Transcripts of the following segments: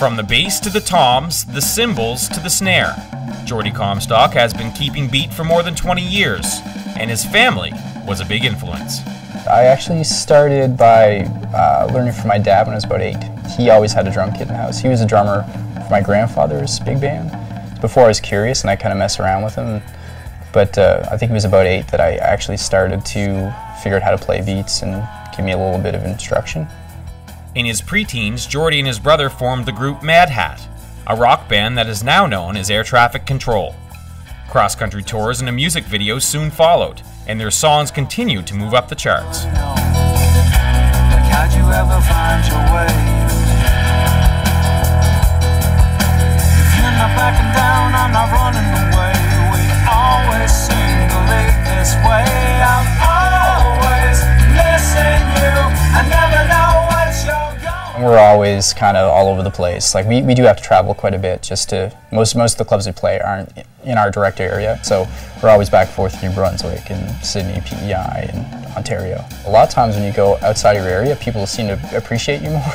From the bass to the toms, the cymbals to the snare, Jordi Comstock has been keeping beat for more than 20 years, and his family was a big influence. I actually started by learning from my dad when I was about 8. He always had a drum kit in the house. He was a drummer for my grandfather's big band. Before I was curious and I kind of messed around with him, but I think it was about 8 that I actually started to figure out how to play beats and give me a little bit of instruction. In his preteens, Jordi and his brother formed the group Mad Hat, a rock band that is now known as Air Traffic Control. Cross-country tours and a music video soon followed, and their songs continued to move up the charts. How'd you ever find your way? If you're not backing down, I'm not running away. We always seem to lead this way. I'm always missing you. I never know what you're going. We're always kind of all over the place. Like we do have to travel quite a bit just to, most of the clubs we play aren't in our direct area. So we're always back and forth to New Brunswick and Sydney, PEI, and Ontario. A lot of times when you go outside your area, people seem to appreciate you more.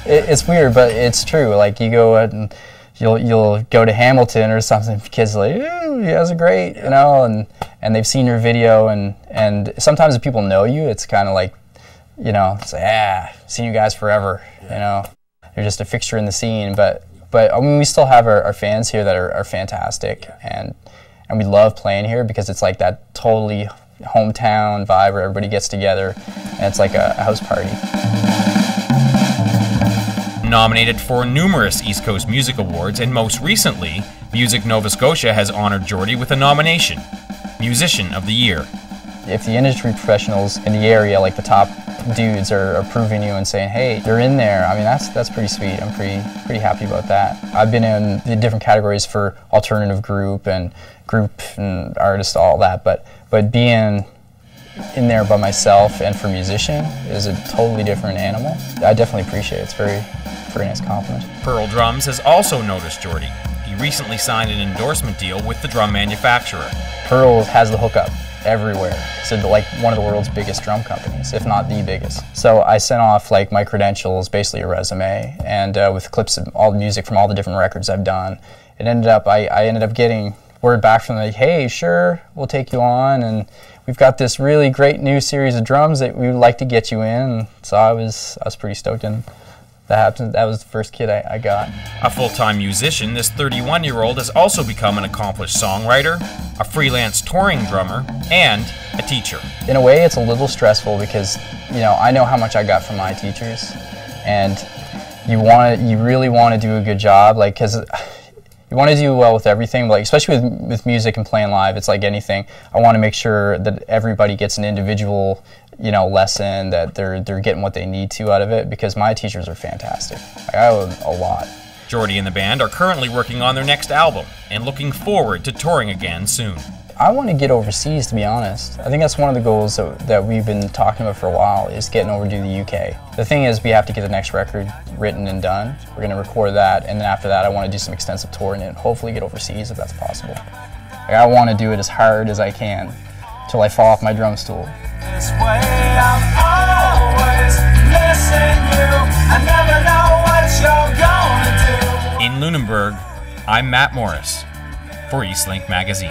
It's weird, but it's true. Like you go out and you'll go to Hamilton or something, kids are like, "Ooh, you guys are great," you know, and they've seen your video, and sometimes if people know you, it's kind of like, you know, it's like, seen you guys forever, you know, you're just a fixture in the scene. But I mean, we still have our fans here that are fantastic, and we love playing here because it's like that totally hometown vibe where everybody gets together and it's like a house party. Nominated for numerous East Coast Music Awards, and most recently, Music Nova Scotia has honored Jordi with a nomination, Musician of the Year. If the industry professionals in the area, like the top dudes, are approving you and saying, hey, you're in there, I mean, that's pretty sweet. I'm pretty happy about that. I've been in the different categories for alternative group and artist, all that, but being in there by myself and for musician is a totally different animal. I definitely appreciate it. It's very nice compliment. Pearl Drums has also noticed Jordi. He recently signed an endorsement deal with the drum manufacturer. Pearl has the hookup everywhere. It's like one of the world's biggest drum companies, if not the biggest. So I sent off like my credentials, basically a resume, and with clips of all the music from all the different records I've done. It ended up, I ended up getting word back from them, like, hey, sure, we'll take you on, and we've got this really great new series of drums that we would like to get you in. So I was pretty stoked, and that happened. That was the first kid I got. A full-time musician, this 31-year-old has also become an accomplished songwriter, a freelance touring drummer, and a teacher. In a way, it's a little stressful because, you know, I know how much I got from my teachers, and you really want to do a good job, like, because you want to do well with everything, like especially with music and playing live. It's like anything. I want to make sure that everybody gets an individual, you know, lesson, that they're getting what they need to out of it, because my teachers are fantastic. I owe them a lot. Jordi and the band are currently working on their next album and looking forward to touring again soon. I want to get overseas, to be honest. I think that's one of the goals that we've been talking about for a while, is getting over to the UK. The thing is, we have to get the next record written and done. We're going to record that, and then after that I want to do some extensive touring and hopefully get overseas if that's possible. Like, I want to do it as hard as I can till I fall off my drum stool. This way, I'm always missing you. I never know what you're gonna do. In Lunenburg, I'm Matt Morris for EastLink Magazine.